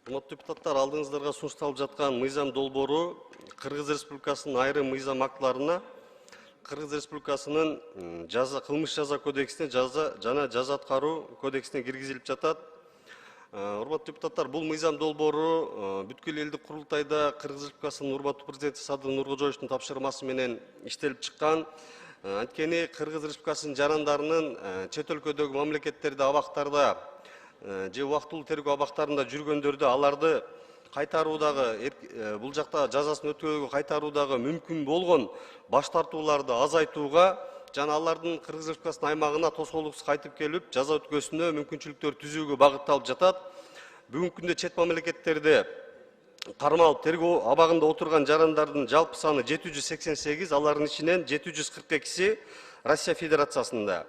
Урматтуу депутаттар, алдыңыздарга сунушталып жаткан мыйзам долбоору Кыргыз Республикасынын айрым мыйзам актыларына Кыргыз Республикасынын кылмыш жаза кодексине жана жаза аткаруу кодексине киргизилип жатат. Урматтуу депутаттар, бул мыйзам долбоору бүткүл элдик курултайда Кыргыз Республикасынын урматтуу президенти Садыр Нуркожоевичтин тапшырмасы менен иштелип чыккан. Анткени Кыргыз Республикасынын жарандарынын чет өлкөдөгү мамлекеттерде абактарда же убактылуу тергөө абактарында жүргөндөрдө аларды кайтаруудагы бул жакта жазасын өткөрүүгө кайтаруудагы мүмкүн болгон баш тартууларды азайтууга жана алардын Кыргыз Республикасынын аймагына тоскоолдуксуз кайтып келип жаза өткөрүүсүнө мүмкүнчүлүктөр түзүүгө багытталып жатат. Бүгүнкү күндө чет мамлекеттерде кармалып тергөө абагында отурган жарандардын жалпы саны 788, алардын ичинен 742си Россия Федерациясында.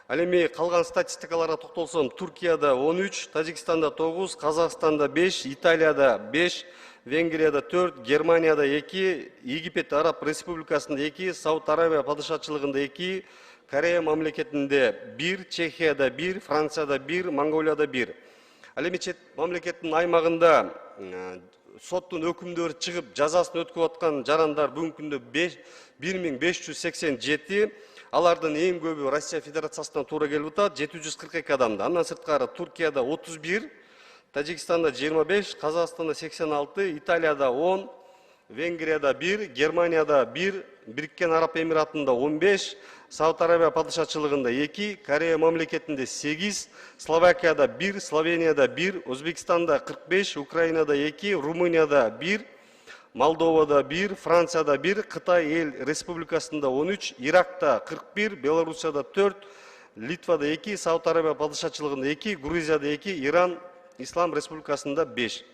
Ал эми калган статистикаларга токтолсом, Туркияда 13, Тажикстанда 9, Казакстанда 5, Италияда 5, Венгрияда 4, Германияда 2, Египет Араб Республикасында 2, Сауд Аравия падышачылыгында 2, Корея мамлекетинде 1, Чехияда 1, Францияда 1, Монголияда 1. Ал эми чет мамлекеттин аймагында соттун өкүмдөрү чыгып жазасын өткөрүп аткан жарандар бүгүнкү күндө 1587. Алардын эң көбү Россия Федерациясынан туура келип атат, 742 адамды. Андан сырткары Туркияда 31, Тажикстанда 25, Казакстанда 86, Италияда 10, Венгрияда 1, Германияда 1, Бириккен Араб Эмиратында 15, Сауд Аравия падышачылыгында 2, Корея мамлекетинде 8, Словакияда 1, Словенияда 1, Өзбекстанда 45, Украинада 2, Румынияда 1, Молдовада 1, Францияда 1, Кытай эл республикасында 13, Иракта 41, Белоруссияда 4, Литвада 2, Сауд Аравия падышачылыгында 2, Грузияда 2, Иран Ислам республикасында 5.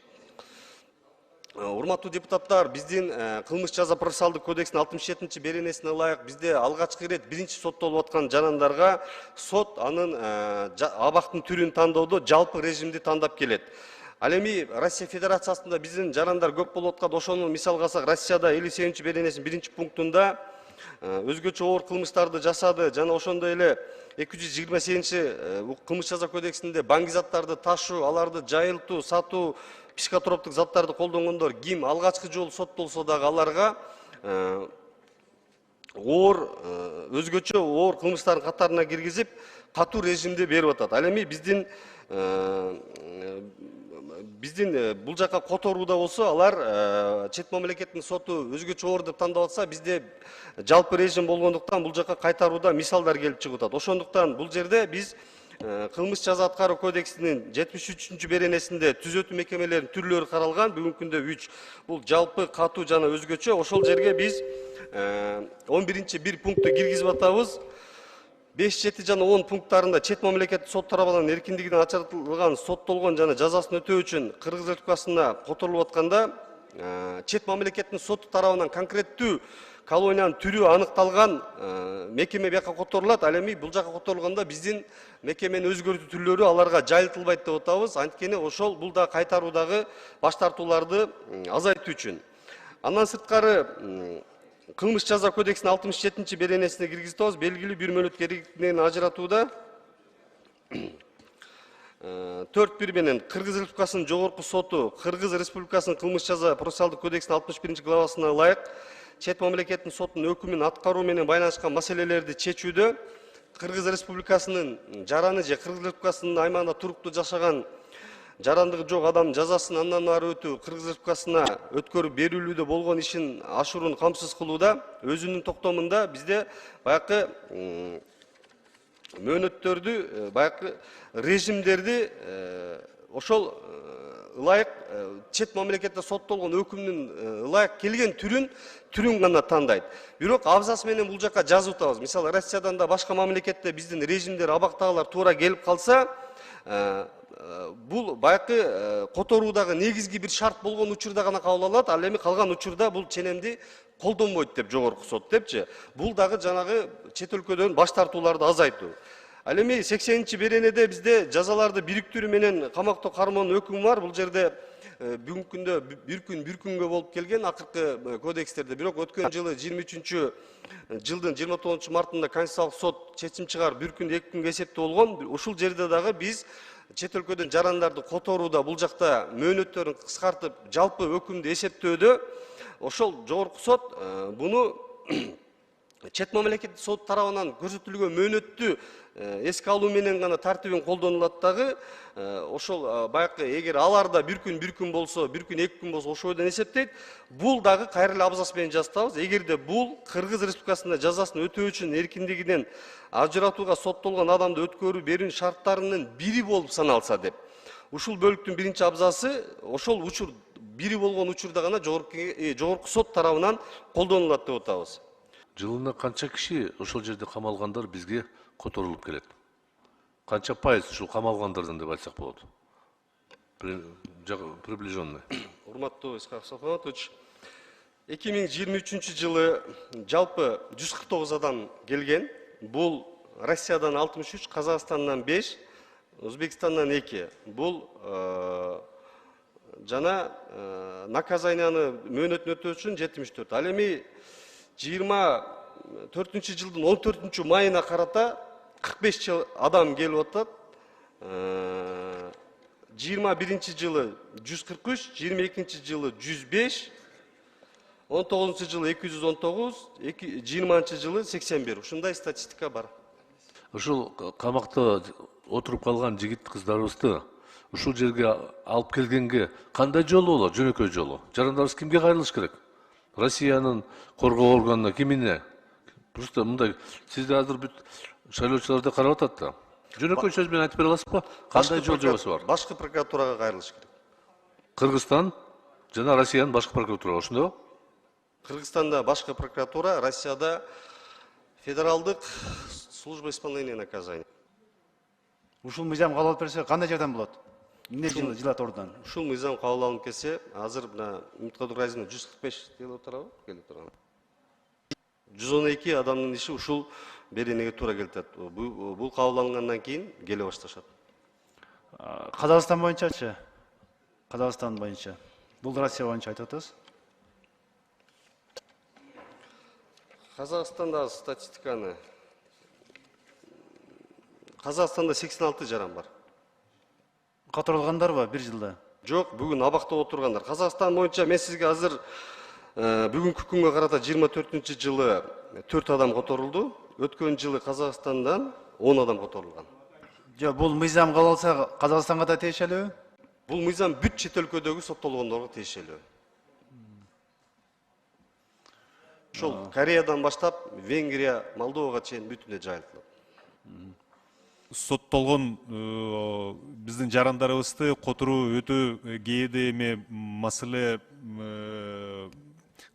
Урматтуу депутаттар, биздин кылмыш жаза процессуалдык кодекстин 67-чи беренесине ылайык бизде алгачкы ирет биринчи соттолуп аткан жарандарга сот анын абактын түрүн тандоодо жалпы режимди тандап келет. Ал эми Россия Федерациясында биздин жарандар көп болуп аткан, ошону мисал кылсак, Россияда 58-чи беренесинин 1-чи пунктунда өзгөчө оор кылмыштарды жасады жана ошондой эле 228-чи кылмыш жаза кодексинде баңгизаттарды ташуу, аларды жайылтуу, сатуу, психотроптук заттарды колдонгондор ким алгачкы жолу соттолсо дагы аларга өзгөчө оор кылмыштардын катарына киргизип, катуу режимде берип атат. Ал эми биздин бул жака которууда болсо, алар чет мамлекеттин соту өзгөчө оор деп тандап атса, бизде жалпы режим болгондуктан бул жака кайтарууда мисалдар келип чыгып атат. Ошондуктан бул жерде биз кылмыш жаза аткаруу кодексинин 73-чү беренесинде түзөтүү мекемелеринин түрлөрү каралган, бүгүнкү күндө 3. Бул жалпы, катуу жана өзгөчө. Ошол жерге биз 11-чи бир пунктты киргизип атабыз. 5, 7 жана 10 пункттарында чет мамлекеттик сот тарабынан эркиндигинен ачыртылган, соттолгон жана жазасын өтөө үчүн Кыргыз Республикасына которулуп атканда, чет мамлекеттин соту тарабынан конкреттүү колониянын түрү аныкталган мекеме бияка которулат. Ал эми бул жака которулганда биздин мекеменин өзгөртүү түрлөрү аларга жайылтылбайт деп атабыз. Анткени ошол бул да кайтаруудагы баш тартууларды азайтуу үчүн. Андан сырткары кылмыш жаза кодексинин 67-чи беренесине киргизип атабыз. Белгилүү бир мөөнөт керектигинен ажыратууда 4.1 менен Кыргыз Республикасынын жогорку соту Кыргыз Республикасынын кылмыш жаза процессуалдык кодексинин 61-чи главасына ылайык чет мамлекеттин сотунун өкүмүн аткаруу менен байланышкан маселелерди чечүүдө Кыргыз Республикасынын жараны же Кыргыз Республикасынын аймагында туруктуу жашаган жарандыгы жок адам жазасын андан ары өтүү Кыргыз Республикасына өткөрүп берүүлүүдө болгон ишин ашырууну камсыз кылууда өзүнүн токтомунда бизде баякы мөөнөттөрдү, баякы режимдерди ошол ылайык чет мамлекетте соттолгон өкүмдүн ылайык келген түрүн гана тандайт. Бирок абзац менен бул жака жазып атабыз. Мисалы, Россиядан да башка мамлекетте биздин режимдер, абактагылар туура келип калса, бул баякы которуудагы негизги бир шарт болгон учурда гана кабыл алынат. Ал эми калган учурда бул ченемди колдонбойт деп жогорку сот депчи. Бул дагы жанагы чет өлкөдөн баш тартууларды азайтуу. Ал эми 80-чи беренеде бизде жазаларды бириктирүү менен камакта кармоонун өкүмү бар. Бул жерде бүгүнкү күндө бир күнгө болуп келген акыркы кодекстерде. Бирок өткөн жылы 23-жылдын 29 мартында Конституциялык сот чечим чыгарып, бир күн 2 күнгө эсептөө болгон. Ушул жерде дагы биз чет өлкөдөн жарандарды которууда бул жакта мөөнөттөрүн кыскартып жалпы өкүмдү эсептөөдө ошол жогорку сот буну чет мамлекеттик сот тарабынан көрсөтүлгөн мөөнөттү эске алуу менен гана тартибин колдонулат дагы. Ошол баягы эгер аларда бир күн болсо, бир күн 2 күн болсо ошол бойдон эсептейт. Бул дагы кайрылуу абзац менен жазабыз. Эгерде бул Кыргыз Республикасында жазасын өтөөчүнүн эркиндигинен ажыратууга соттолгон адамды өткөрүү берүүнүн шарттарынын бири болуп саналса деп. Ушул бөлүктүн 1 абзасы ошол учур бири болгон учурда гана жогорку сот тарабынан колдонулат деп атабыз. Жылына канча киши ошол жерде камалгандар бизге которулуп келет? Канча пайыз ушул камалгандардан деп айтсак болот? Приближенный. Урматтуу Исхак Салтанатович, 2023 жылы жалпы 149 адам келген. Бул Россиядан 63, Казакстандан 5, Өзбекстандан 2. Бул жана наказанияны мөөнөтүн өтөө үчүн 74. Ал эми 24 жылдын 14 майына карата 45 адам келип атат. 21 жылы 143, 22 жылы 105, 19 жылы 219, 20 жылы 81. Ушундай статистика бар. Ушул камакта отуруп калган жигит кыздарыбызды ушул жерге алып келгенге кандай жолу болот? Жөнөкөй жолу. Жарандарыбыз кимге кайрылыш керек? Россиянын коргоо органына, кимине? Просто мындай сизде азыр бүт шайлоочулар да карап атат да. Жөнөкөй сөз менен айтып бере аласызбы? Кандай жол жобосу бар? Башкы прокуратурага кайрылыш керек. Кыргызстан жана Россиянын башкы прокуратурасы, ошондойбу? Кыргызстанда башкы прокуратура, Россияда федералдык служба исполнения наказаний. Ушул мыйзам кабыл алып берсе кандай жардам болот? Эмне жылат ордунан? Ушул мыйзам кабыл алынып келсе, азыр мына Үмүткадыр Райзина 145 келип отурабы? Келип турган. 112 адамдын иши ушул беренеге туура келет. Бул кабыл алынгандан кийин келе башташат. Казакстан боюнчачы? Казакстан боюнча. Бул Россия боюнча айтып атасыз? Казакстанда статистиканы Казакстанда 86 жаран бар. Которулгандарбы бир жылда? Жок, бүгүн абакта отургандар. Казакстан боюнча мен сизге азыр бүгүнкү күнгө карата 24 жылы 4 адам которулду. Өткөн жылы Казакстандан 10 адам которулган. Жок, бул мыйзам кабыл алса Казакстанга да тиешелүүбү? Бул мыйзам бүт чет өлкөдөгү соттолгондорго тиешелүү. Ошол Кореядан баштап Венгрия, Молдовага чейин бүтүндөй жайылтылат. Соттолгон биздин жарандарыбызды которуу өтө кээде эме маселе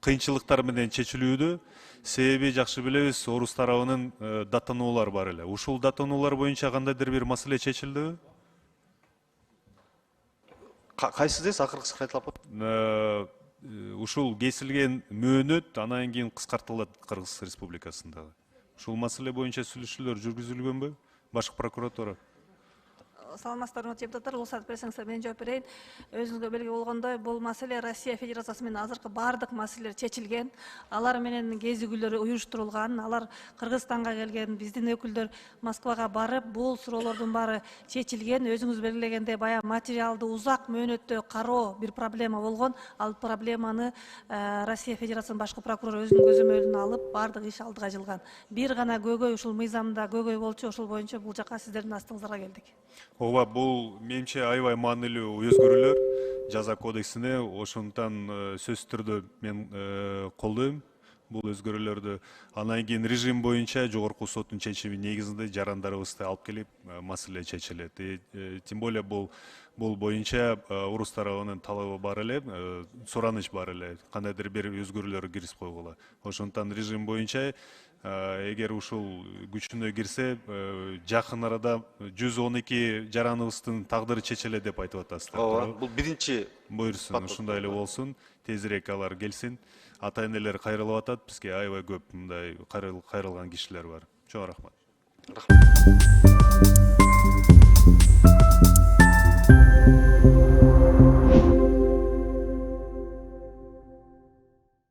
кыйынчылыктар менен чечилүүдө. Себеби жакшы билебиз, орус тарабынын даттануулар бар эле. Ушул даттануулар боюнча кандайдыр бир маселе чечилдиби? Кайсы дейсиз, акыркысы кайталап атат? Ушул кесилген мөөнөт анан кийин кыскартылат Кыргыз Республикасындагы. Ушул маселе боюнча сүйлөшүүлөр жүргүзүлгөнбү? Башкы прокуратура. Саламатсыздарбы депутаттар, уруксат берсеңиздер мен жооп берейин. Өзүңүзгө белгилүү болгондой, бул маселе Россия Федерациясы менен азыркы бардык маселелер чечилген. Алар менен кезигүүлөр уюштурулган. Алар Кыргызстанга келген, биздин өкүлдөр Москвага барып, бул суроолордун баары чечилген. Өзүңүз белгилегендей, бая материалды узак мөөнөттө кароо бир проблема болгон. Ал проблеманы Россия Федерациясынын башкы прокурору өзүнүн көзөмөлүнө алып, бардык иш алдыга жылган. Бир гана көйгөй ушул мыйзамда көйгөй болчу, ошол боюнча бул жака сиздердин астыңыздарга келдик. Ооба, бул менимче аябай маанилүү өзгөрүүлөр жаза кодексине, ошондуктан сөзсүз түрдө мен колдойм бул өзгөрүүлөрдү. Анан кийин режим боюнча жогорку соттун чечими негизинде жарандарыбызды алып келип маселе чечилет. Тем более бул боюнча орус тарабынын талабы бар эле, сураныч бар эле, кандайдыр бир өзгөрүүлөр киргизип койгула. Ошондуктан режим боюнча эгер ушул күчүнө кирсе, жакын арада 112 жараныбыздын тагдыры чечилет деп айтып атасыздар. Ооба, бул биринчи. Буйрсун, ушундай эле болсун, тезирээк алар келсин. Ата-энелер кайрылып атат, бизге аябай көп мындай кайрылган кишилер бар. Чоң рахмат.